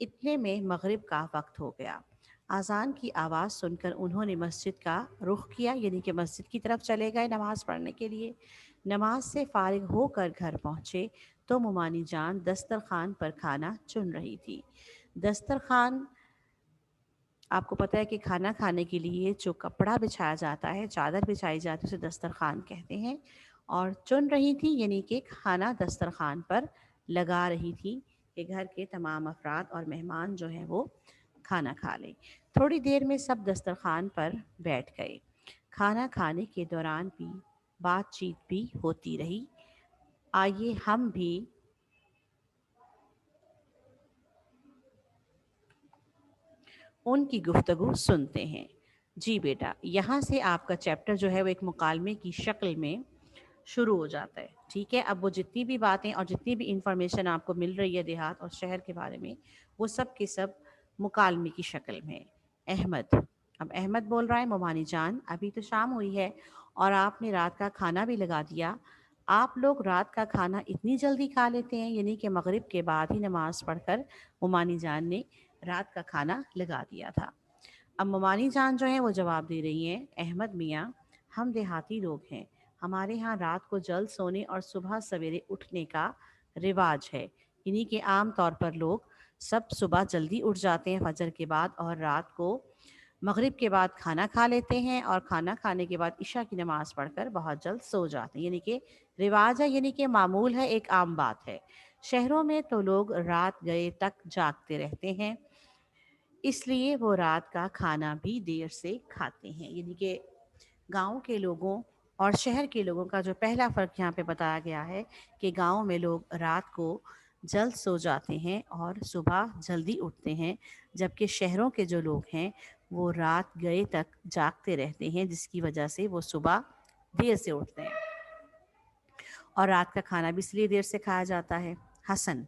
اتنے میں مغرب کا وقت ہو گیا۔ اذان کی آواز سن کر انہوں نے مسجد کا رخ کیا، یعنی کہ مسجد کی طرف چلے گئے نماز پڑھنے کے لیے۔ نماز سے فارغ ہو کر گھر پہنچے تو ممانی جان دسترخوان پر کھانا چن رہی تھی۔ دسترخوان، آپ کو پتہ ہے کہ کھانا کھانے کے لیے جو کپڑا بچھایا جاتا ہے، چادر بچھائی جاتی ہے، اسے دسترخوان کہتے ہیں۔ اور چن رہی تھی یعنی کہ کھانا دسترخوان پر لگا رہی تھی کہ گھر کے تمام افراد اور مہمان جو ہیں وہ کھانا کھا لیں۔ تھوڑی دیر میں سب دسترخوان پر بیٹھ گئے۔ کھانا کھانے کے دوران بھی بات چیت بھی ہوتی رہی۔ آئیے ہم بھی ان کی گفتگو سنتے ہیں۔ جی بیٹا، یہاں سے آپ کا چیپٹر جو ہے وہ ایک مکالمے کی شکل میں شروع ہو جاتا ہے، ٹھیک ہے۔ اب وہ جتنی بھی باتیں اور جتنی بھی انفارمیشن آپ کو مل رہی ہے دیہات اور شہر کے بارے میں، وہ سب کے سب مکالمے کی شکل میں۔ احمد، اب احمد بول رہا ہے، ممانی جان ابھی تو شام ہوئی ہے اور آپ نے رات کا کھانا بھی لگا دیا۔ آپ لوگ رات کا کھانا اتنی جلدی کھا لیتے ہیں؟ یعنی کہ مغرب کے بعد ہی نماز پڑھ کر ممانی جان نے رات کا کھانا لگا دیا تھا۔ اب ممانی جان جو ہے وہ جواب دے رہی ہیں، احمد میاں، ہم دیہاتی لوگ ہیں، ہمارے ہاں رات کو جلد سونے اور صبح سویرے اٹھنے کا رواج ہے۔ یعنی کہ عام طور پر لوگ سب صبح جلدی اٹھ جاتے ہیں فجر کے بعد، اور رات کو مغرب کے بعد کھانا کھا لیتے ہیں، اور کھانا کھانے کے بعد عشاء کی نماز پڑھ کر بہت جلد سو جاتے ہیں۔ یعنی کہ رواج ہے، یعنی کہ معمول ہے، ایک عام بات ہے۔ شہروں میں تو لوگ رات گئے تک جاگتے رہتے ہیں، اس لیے وہ رات کا کھانا بھی دیر سے کھاتے ہیں۔ یعنی کہ گاؤں کے لوگوں اور شہر کے لوگوں کا جو پہلا فرق یہاں پہ بتایا گیا ہے کہ گاؤں میں لوگ رات کو جلد سو جاتے ہیں اور صبح جلدی اٹھتے ہیں، جبکہ شہروں کے جو لوگ ہیں وہ رات گئے تک جاگتے رہتے ہیں، جس کی وجہ سے وہ صبح دیر سے اٹھتے ہیں اور رات کا کھانا بھی اس لیے دیر سے کھایا جاتا ہے۔ حسن،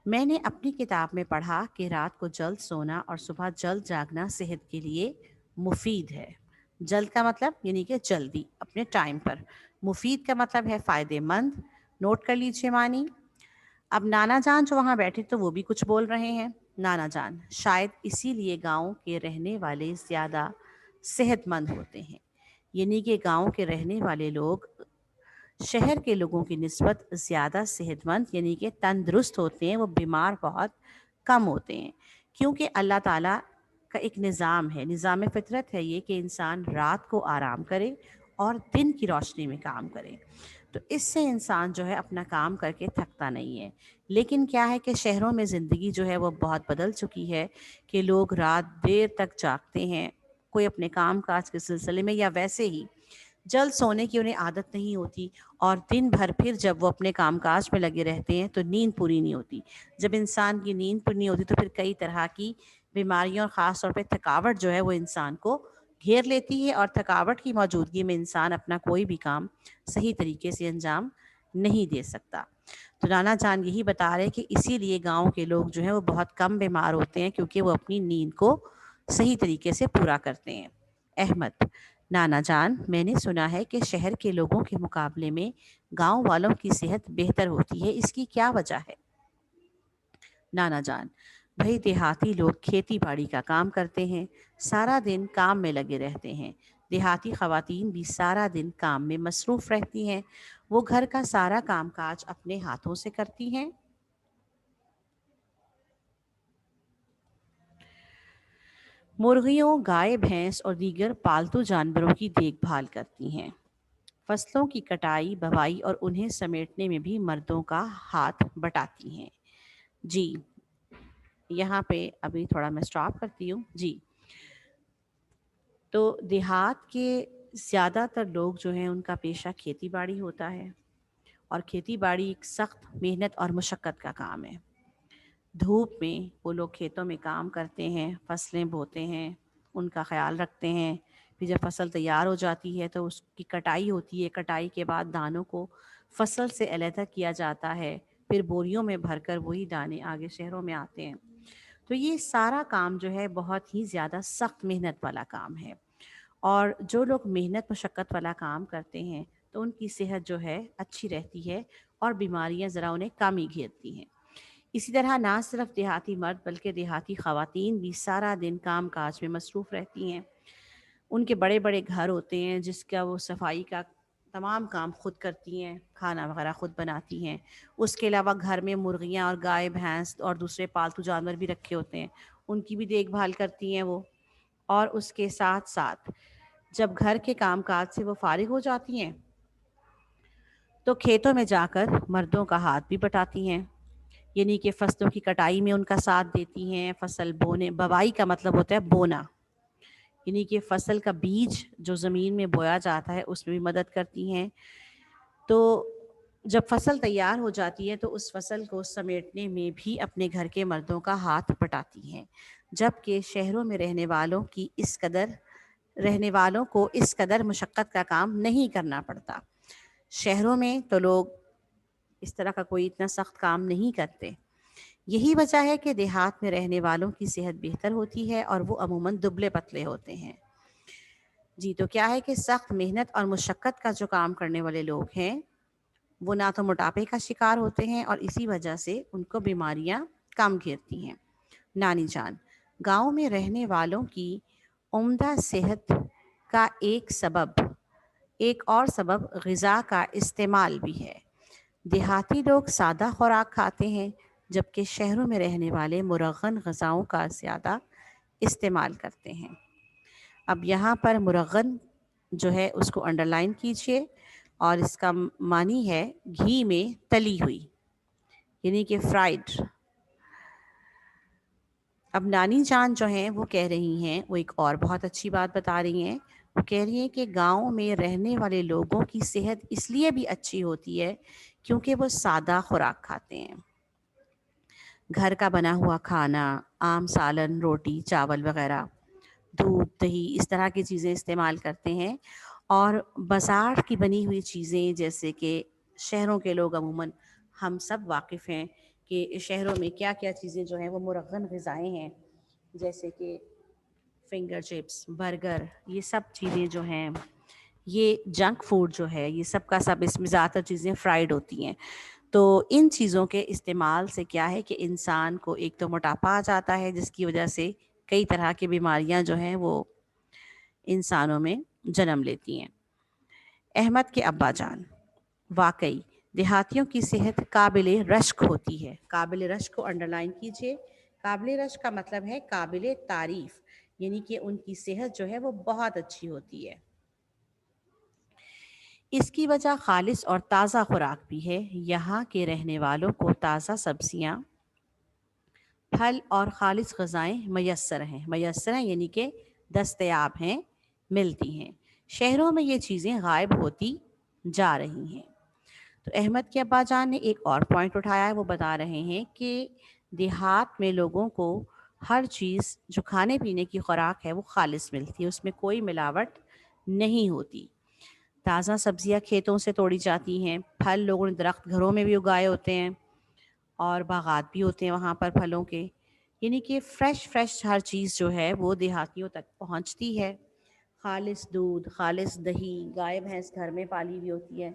میں نے اپنی کتاب میں پڑھا کہ رات کو جلد سونا اور صبح جلد جاگنا صحت کے لیے مفید ہے۔ جلد کا مطلب یعنی کہ جلدی، اپنے ٹائم پر۔ مفید کا مطلب ہے فائدہ مند۔ نوٹ کر لیجیے معنی۔ اب نانا جان جو وہاں بیٹھے تو وہ بھی کچھ بول رہے ہیں۔ نانا جان، شاید اسی لیے گاؤں کے رہنے والے زیادہ صحت مند ہوتے ہیں۔ یعنی کہ گاؤں کے رہنے والے لوگ شہر کے لوگوں کی نسبت زیادہ صحت مند یعنی کہ تندرست ہوتے ہیں، وہ بیمار بہت کم ہوتے ہیں، کیونکہ اللہ تعالیٰ کا ایک نظام ہے، نظام فطرت ہے یہ کہ انسان رات کو آرام کرے اور دن کی روشنی میں کام کرے، تو اس سے انسان جو ہے اپنا کام کر کے تھکتا نہیں ہے۔ لیکن کیا ہے کہ شہروں میں زندگی جو ہے وہ بہت بدل چکی ہے کہ لوگ رات دیر تک جاگتے ہیں، کوئی اپنے کام کاج کے سلسلے میں یا ویسے ہی جلد سونے کی انہیں عادت نہیں ہوتی، اور دن بھر پھر جب وہ اپنے کام کاج میں لگے رہتے ہیں تو نیند پوری نہیں ہوتی۔ جب انسان کی نیند پوری نہیں ہوتی تو پھر کئی طرح کی بیماریاں اور خاص طور پہ تھکاوٹ جو ہے وہ انسان کو گھیر لیتی ہے، اور تھکاوٹ کی موجودگی میں انسان اپنا کوئی بھی کام صحیح طریقے سے انجام نہیں دے سکتا۔ تو نانا جان یہی بتا رہے کہ اسی لیے گاؤں کے لوگ جو ہیں وہ بہت کم بیمار ہوتے ہیں، کیونکہ وہ اپنی نیند کو صحیح طریقے سے پورا کرتے ہیں۔ احمد، نانا جان، میں نے سنا ہے کہ شہر کے لوگوں کے مقابلے میں گاؤں والوں کی صحت بہتر ہوتی ہے، اس کی کیا وجہ ہے؟ نانا جان، بھائی دیہاتی لوگ کھیتی باڑی کا کام کرتے ہیں، سارا دن کام میں لگے رہتے ہیں۔ دیہاتی خواتین بھی سارا دن کام میں مصروف رہتی ہیں، وہ گھر کا سارا کام کاج اپنے ہاتھوں سے کرتی ہیں۔ مرغیوں، گائے بھینس اور دیگر پالتو جانوروں کی دیکھ بھال کرتی ہیں۔ فصلوں کی کٹائی، بوائی اور انہیں سمیٹنے میں بھی مردوں کا ہاتھ بٹاتی ہیں۔ جی، یہاں پہ ابھی تھوڑا میں اسٹاپ کرتی ہوں۔ جی، تو دیہات کے زیادہ تر لوگ جو ہیں ان کا پیشہ کھیتی باڑی ہوتا ہے، اور کھیتی باڑی ایک سخت محنت اور مشقت کا کام ہے۔ دھوپ میں وہ لوگ کھیتوں میں کام کرتے ہیں، فصلیں بوتے ہیں، ان کا خیال رکھتے ہیں، پھر جب فصل تیار ہو جاتی ہے تو اس کی کٹائی ہوتی ہے، کٹائی کے بعد دانوں کو فصل سے علیحدہ کیا جاتا ہے، پھر بوریوں میں بھر کر وہی دانے آگے شہروں میں آتے ہیں۔ تو یہ سارا کام جو ہے بہت ہی زیادہ سخت محنت والا کام ہے، اور جو لوگ محنت مشقت والا کام کرتے ہیں تو ان کی صحت جو ہے اچھی رہتی ہے، اور بیماریاں ذرا انہیں کم ہی گھیرتی ہیں۔ اسی طرح نہ صرف دیہاتی مرد بلکہ دیہاتی خواتین بھی سارا دن کام کاج میں مصروف رہتی ہیں. ان کے بڑے بڑے گھر ہوتے ہیں جس کا وہ صفائی کا تمام کام خود کرتی ہیں، کھانا وغیرہ خود بناتی ہیں. اس کے علاوہ گھر میں مرغیاں اور گائے بھینس اور دوسرے پالتو جانور بھی رکھے ہوتے ہیں، ان کی بھی دیکھ بھال کرتی ہیں وہ. اور اس کے ساتھ ساتھ جب گھر کے کام کاج سے وہ فارغ ہو جاتی ہیں تو کھیتوں میں جا کر مردوں کا ہاتھ بھی بٹاتی ہیں، یعنی کہ فصلوں کی کٹائی میں ان کا ساتھ دیتی ہیں. فصل بونے، بوائی کا مطلب ہوتا ہے بونا، یعنی کہ فصل کا بیج جو زمین میں بویا جاتا ہے اس میں بھی مدد کرتی ہیں. تو جب فصل تیار ہو جاتی ہے تو اس فصل کو سمیٹنے میں بھی اپنے گھر کے مردوں کا ہاتھ بٹاتی ہیں. جبکہ شہروں میں رہنے والوں کو اس قدر مشقت کا کام نہیں کرنا پڑتا. شہروں میں تو لوگ اس طرح کا کوئی اتنا سخت کام نہیں کرتے. یہی وجہ ہے کہ دیہات میں رہنے والوں کی صحت بہتر ہوتی ہے اور وہ عموماً دبلے پتلے ہوتے ہیں. جی، تو کیا ہے کہ سخت محنت اور مشقت کا جو کام کرنے والے لوگ ہیں وہ نہ تو موٹاپے کا شکار ہوتے ہیں اور اسی وجہ سے ان کو بیماریاں کم گھیرتی ہیں. نانی جان، گاؤں میں رہنے والوں کی عمدہ صحت کا ایک اور سبب غذا کا استعمال بھی ہے. دیہاتی لوگ سادہ خوراک کھاتے ہیں جبکہ شہروں میں رہنے والے مرغن غذاؤں کا زیادہ استعمال کرتے ہیں. اب یہاں پر مرغن جو ہے اس کو انڈر لائن کیجئے اور اس کا معنی ہے گھی میں تلی ہوئی، یعنی کہ فرائیڈ. اب نانی جان جو ہیں وہ کہہ رہی ہیں، وہ ایک اور بہت اچھی بات بتا رہی ہیں. وہ کہہ رہی ہیں کہ گاؤں میں رہنے والے لوگوں کی صحت اس لیے بھی اچھی ہوتی ہے کیونکہ وہ سادہ خوراک کھاتے ہیں. گھر کا بنا ہوا کھانا، عام سالن، روٹی، چاول وغیرہ، دودھ، دہی، اس طرح کی چیزیں استعمال کرتے ہیں. اور بازار کی بنی ہوئی چیزیں جیسے کہ شہروں کے لوگ عموماً ہم سب واقف ہیں کہ شہروں میں کیا کیا چیزیں جو ہیں وہ مرغن غذائیں ہیں، جیسے کہ فنگر چپس، برگر، یہ سب چیزیں جو ہیں یہ جنک فوڈ جو ہے یہ سب کا سب اس میں زیادہ تر چیزیں فرائیڈ ہوتی ہیں. تو ان چیزوں کے استعمال سے کیا ہے کہ انسان کو ایک تو موٹاپا آ جاتا ہے جس کی وجہ سے کئی طرح کی بیماریاں جو ہیں وہ انسانوں میں جنم لیتی ہیں. احمد کے ابا جان، واقعی دیہاتیوں کی صحت قابل رشک ہوتی ہے. قابل رشک کو انڈر لائن کیجئے. قابل رشک کا مطلب ہے قابل تعریف، یعنی کہ ان کی صحت جو ہے وہ بہت اچھی ہوتی ہے. اس کی وجہ خالص اور تازہ خوراک بھی ہے. یہاں کے رہنے والوں کو تازہ سبزیاں، پھل اور خالص غذائیں میسر ہیں یعنی کہ دستیاب ہیں، ملتی ہیں. شہروں میں یہ چیزیں غائب ہوتی جا رہی ہیں. تو احمد کے ابا جان نے ایک اور پوائنٹ اٹھایا ہے، وہ بتا رہے ہیں کہ دیہات میں لوگوں کو ہر چیز جو کھانے پینے کی خوراک ہے وہ خالص ملتی ہے، اس میں کوئی ملاوٹ نہیں ہوتی. تازہ سبزیاں کھیتوں سے توڑی جاتی ہیں، پھل لوگوں نے درخت گھروں میں بھی اگائے ہوتے ہیں اور باغات بھی ہوتے ہیں وہاں پر پھلوں کے، یعنی کہ فریش ہر چیز جو ہے وہ دیہاتیوں تک پہنچتی ہے. خالص دودھ، خالص دہی، گائے بھینس گھر میں پالی ہوئی ہوتی ہے.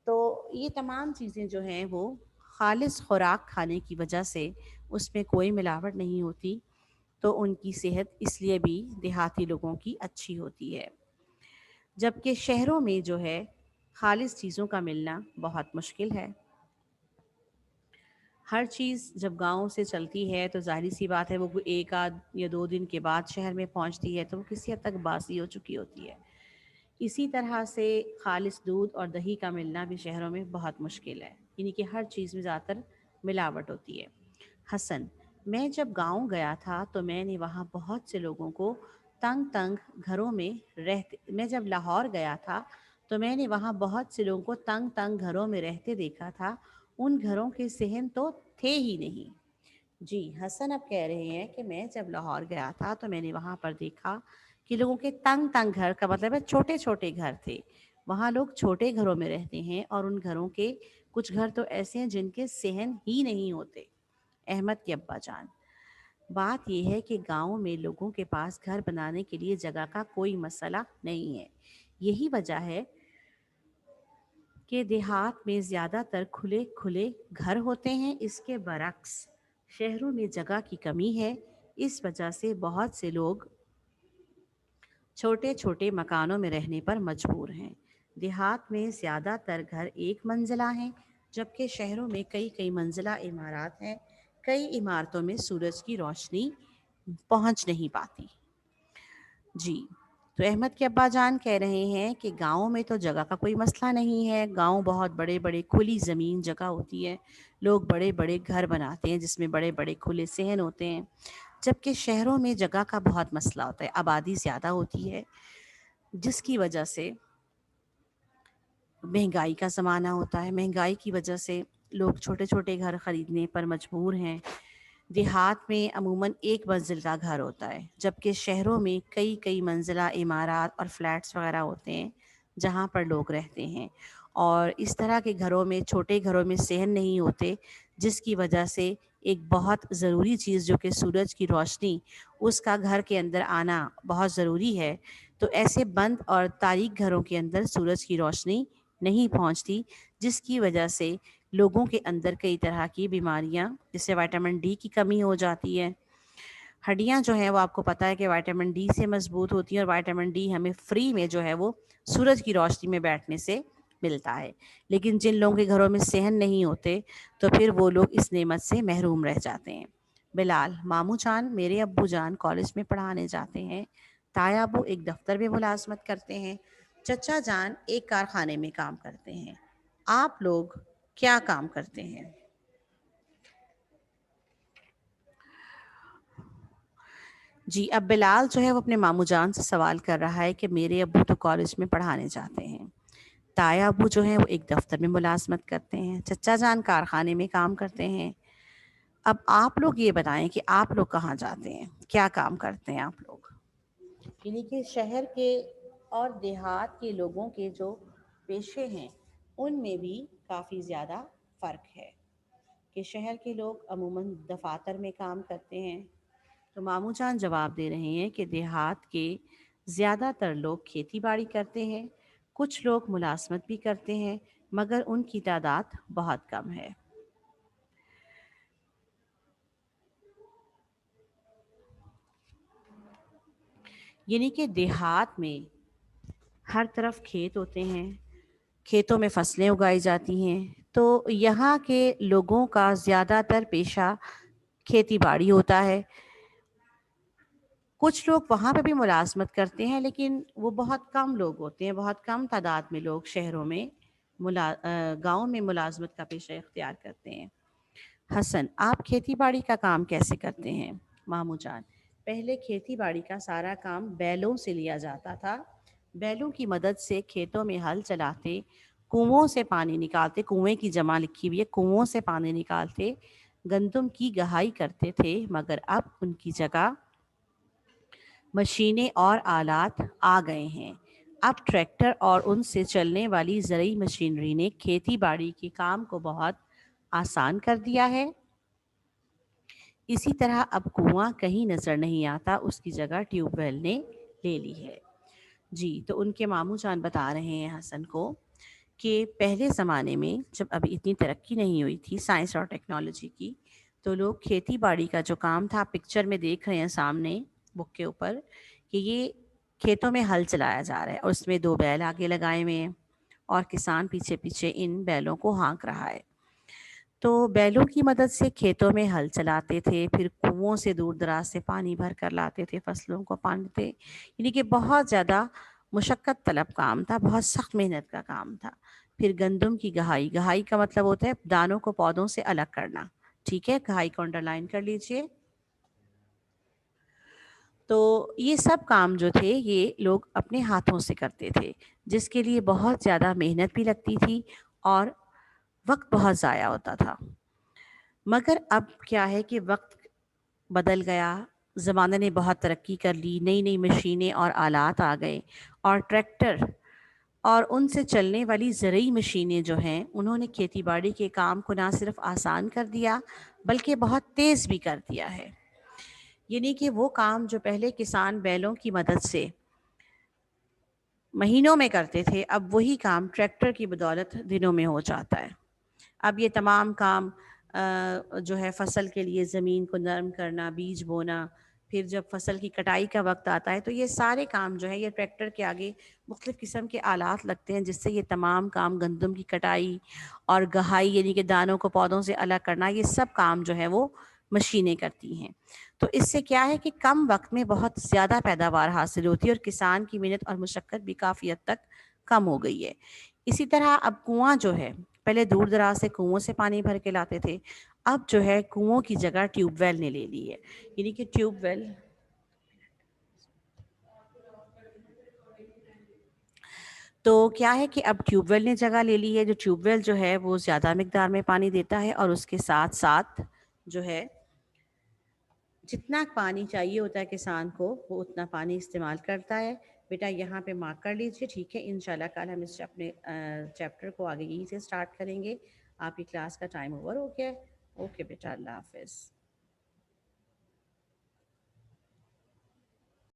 تو یہ تمام چیزیں جو ہیں وہ خالص خوراک کھانے کی وجہ سے اس میں کوئی ملاوٹ نہیں ہوتی، تو ان کی صحت اس لیے بھی دیہاتی لوگوں کی اچھی ہوتی ہے. جبکہ شہروں میں جو ہے خالص چیزوں کا ملنا بہت مشکل ہے. ہر چیز جب گاؤں سے چلتی ہے تو ظاہری سی بات ہے وہ ایک آدھ یا 2 دن کے بعد شہر میں پہنچتی ہے تو وہ کسی حد تک باسی ہو چکی ہوتی ہے. اسی طرح سے خالص دودھ اور دہی کا ملنا بھی شہروں میں بہت مشکل ہے، یعنی کہ ہر چیز میں زیادہ تر ملاوٹ ہوتی ہے. حسن، میں جب گاؤں گیا تھا تو میں نے وہاں بہت سے لوگوں کو تنگ گھروں میں میں جب لاہور گیا تھا تو میں نے وہاں بہت سے لوگوں کو تنگ گھروں میں رہتے دیکھا تھا. ان گھروں کے صحن تو تھے ہی نہیں. جی، حسن اب کہہ رہے ہیں کہ میں جب لاہور گیا تھا تو میں نے وہاں پر دیکھا کہ لوگوں کے تنگ گھر کا مطلب ہے چھوٹے چھوٹے گھر تھے. وہاں لوگ چھوٹے گھروں میں رہتے ہیں اور ان گھروں کے کچھ گھر تو ایسے ہیں جن کے صحن ہی نہیں ہوتے. احمد کے ابا جان، بات یہ ہے کہ گاؤں میں لوگوں کے پاس گھر بنانے کے لیے جگہ کا کوئی مسئلہ نہیں ہے. یہی وجہ ہے کہ دیہات میں زیادہ تر کھلے کھلے گھر ہوتے ہیں، اس کے برعکس شہروں میں جگہ کی کمی ہے۔ اس وجہ سے بہت سے لوگ چھوٹے چھوٹے مکانوں میں رہنے پر مجبور ہیں۔ دیہات میں زیادہ تر گھر ایک منزلہ ہیں، جبکہ شہروں میں کئی کئی منزلہ عمارات ہیں۔ کئی عمارتوں میں سورج کی روشنی پہنچ نہیں پاتی۔ جی، تو احمد کے ابا جان کہہ رہے ہیں کہ گاؤں میں تو جگہ کا کوئی مسئلہ نہیں ہے، گاؤں بہت بڑے بڑے کھلی زمین جگہ ہوتی ہے، لوگ بڑے بڑے گھر بناتے ہیں جس میں بڑے بڑے کھلے صحن ہوتے ہیں، جبکہ شہروں میں جگہ کا بہت مسئلہ ہوتا ہے، آبادی زیادہ ہوتی ہے، جس کی وجہ سے مہنگائی کا زمانہ ہوتا ہے، مہنگائی کی وجہ سے لوگ چھوٹے چھوٹے گھر خریدنے پر مجبور ہیں۔ دیہات میں عموماً ایک منزل کا گھر ہوتا ہے، جبکہ شہروں میں کئی کئی منزلہ عمارات اور فلیٹس وغیرہ ہوتے ہیں جہاں پر لوگ رہتے ہیں، اور اس طرح کے گھروں میں، چھوٹے گھروں میں صحن نہیں ہوتے، جس کی وجہ سے ایک بہت ضروری چیز جو کہ سورج کی روشنی، اس کا گھر کے اندر آنا بہت ضروری ہے۔ تو ایسے بند اور تاریک گھروں کے اندر سورج کی روشنی نہیں پہنچتی، جس کی وجہ سے لوگوں کے اندر کئی طرح کی بیماریاں، جیسے وائٹامن ڈی کی کمی ہو جاتی ہے۔ ہڈیاں جو ہیں وہ آپ کو پتہ ہے کہ وائٹامن ڈی سے مضبوط ہوتی ہیں، اور وائٹامن ڈی ہمیں فری میں جو ہے وہ سورج کی روشنی میں بیٹھنے سے ملتا ہے، لیکن جن لوگوں کے گھروں میں صحن نہیں ہوتے تو پھر وہ لوگ اس نعمت سے محروم رہ جاتے ہیں۔ بلال: ماموں جان، میرے ابو جان کالج میں پڑھانے جاتے ہیں، تایا ابو ایک دفتر میں ملازمت کرتے ہیں، چچا جان ایک کارخانے میں کام کرتے ہیں۔ آپ لوگ کیا کام کرتے ہیں؟ جی، اب بلال جو ہے وہ اپنے ماموں جان سے سوال کر رہا ہے کہ میرے ابو تو کالج میں پڑھانے جاتے ہیں، تایا ابو جو ہیں وہ ایک دفتر میں ملازمت کرتے ہیں، چچا جان کارخانے میں کام کرتے ہیں۔ اب آپ لوگ یہ بتائیں کہ آپ لوگ کہاں جاتے ہیں، کیا کام کرتے ہیں آپ لوگ؟ یعنی کہ شہر کے اور دیہات کے لوگوں کے جو پیشے ہیں ان میں بھی کافی زیادہ فرق ہے، کہ شہر کے لوگ عموماً دفاتر میں کام کرتے ہیں، تو ماموں جان جواب دے رہے ہیں کہ دیہات کے زیادہ تر لوگ کھیتی باڑی کرتے ہیں، کچھ لوگ ملازمت بھی کرتے ہیں، مگر ان کی تعداد بہت کم ہے۔ یعنی کہ دیہات میں ہر طرف کھیت ہوتے ہیں، کھیتوں میں فصلیں اگائی جاتی ہیں، تو یہاں کے لوگوں کا زیادہ تر پیشہ کھیتی باڑی ہوتا ہے۔ کچھ لوگ وہاں پہ بھی ملازمت کرتے ہیں، لیکن وہ بہت کم لوگ ہوتے ہیں، بہت کم تعداد میں لوگ شہروں میں گاؤں میں ملازمت کا پیشہ اختیار کرتے ہیں۔ حسن: آپ کھیتی باڑی کا کام کیسے کرتے ہیں؟ ماموں جان: پہلے کھیتی باڑی کا سارا کام بیلوں سے لیا جاتا تھا، بیلوں کی مدد سے کھیتوں میں ہل چلاتے، کنووں سے پانی نکالتے، کنویں کی جمع لکھی ہوئی ہے، کنووں سے پانی نکالتے، گندم کی گہائی کرتے تھے، مگر اب ان کی جگہ مشینیں اور آلات آ گئے ہیں۔ اب ٹریکٹر اور ان سے چلنے والی زرعی مشینری نے کھیتی باڑی کے کام کو بہت آسان کر دیا ہے۔ اسی طرح اب کنواں کہیں نظر نہیں آتا، اس کی جگہ ٹیوب ویل نے لے لی ہے۔ جی، تو ان کے ماموں جان بتا رہے ہیں حسن کو کہ پہلے زمانے میں جب ابھی اتنی ترقی نہیں ہوئی تھی سائنس اور ٹیکنالوجی کی، تو لوگ کھیتی باڑی کا جو کام تھا، پکچر میں دیکھ رہے ہیں سامنے بک کے اوپر، کہ یہ کھیتوں میں ہل چلایا جا رہا ہے اور اس میں دو بیل آگے لگائے ہوئے ہیں اور کسان پیچھے پیچھے ان بیلوں کو ہانک رہا ہے۔ تو بیلوں کی مدد سے کھیتوں میں ہل چلاتے تھے، پھر کنووں سے دور دراز سے پانی بھر کر لاتے تھے، فصلوں کو پانی تھے، یعنی کہ بہت زیادہ مشقت طلب کام تھا، بہت سخت محنت کا کام تھا۔ پھر گندم کی گہائی، گہائی کا مطلب ہوتا ہے دانوں کو پودوں سے الگ کرنا، ٹھیک ہے، گہائی کو انڈر لائن کر لیجئے۔ تو یہ سب کام جو تھے یہ لوگ اپنے ہاتھوں سے کرتے تھے، جس کے لیے بہت زیادہ محنت بھی لگتی تھی اور وقت بہت ضائع ہوتا تھا۔ مگر اب کیا ہے کہ وقت بدل گیا، زمانے نے بہت ترقی کر لی، نئی نئی مشینیں اور آلات آ گئے، اور ٹریکٹر اور ان سے چلنے والی زرعی مشینیں جو ہیں انہوں نے کھیتی باڑی کے کام کو نہ صرف آسان کر دیا بلکہ بہت تیز بھی کر دیا ہے۔ یعنی کہ وہ کام جو پہلے کسان بیلوں کی مدد سے مہینوں میں کرتے تھے، اب وہی کام ٹریکٹر کی بدولت دنوں میں ہو جاتا ہے۔ اب یہ تمام کام جو ہے فصل کے لیے زمین کو نرم کرنا، بیج بونا، پھر جب فصل کی کٹائی کا وقت آتا ہے تو یہ سارے کام جو ہے یہ ٹریکٹر کے آگے مختلف قسم کے آلات لگتے ہیں، جس سے یہ تمام کام گندم کی کٹائی اور گہائی یعنی کہ دانوں کو پودوں سے الگ کرنا، یہ سب کام جو ہے وہ مشینیں کرتی ہیں۔ تو اس سے کیا ہے کہ کم وقت میں بہت زیادہ پیداوار حاصل ہوتی ہے اور کسان کی محنت اور مشقت بھی کافی حد تک کم ہو گئی ہے۔ اسی طرح اب کنواں جو ہے، پہلے دور دراز سے کنووں سے پانی بھر کے لاتے تھے، اب جو ہے کنووں کی جگہ ٹیوب ویل نے لے لی ہے، یعنی کہ ٹیوب ویل تو کیا ہے کہ اب ٹیوب ویل نے جگہ لے لی ہے۔ جو ٹیوب ویل جو ہے وہ زیادہ مقدار میں پانی دیتا ہے اور اس کے ساتھ ساتھ جو ہے جتنا پانی چاہیے ہوتا ہے کسان کو وہ اتنا پانی استعمال کرتا ہے۔ بیٹا یہاں پہ مارک کر لیجئے، ٹھیک ہے؟ انشاءاللہ کل ہم اس اپنے چیپٹر کو آگے یہیں سے سٹارٹ کریں گے۔ آپ کی کلاس کا ٹائم اوور ہو گیا ہے۔ اوکے بیٹا، اللہ حافظ۔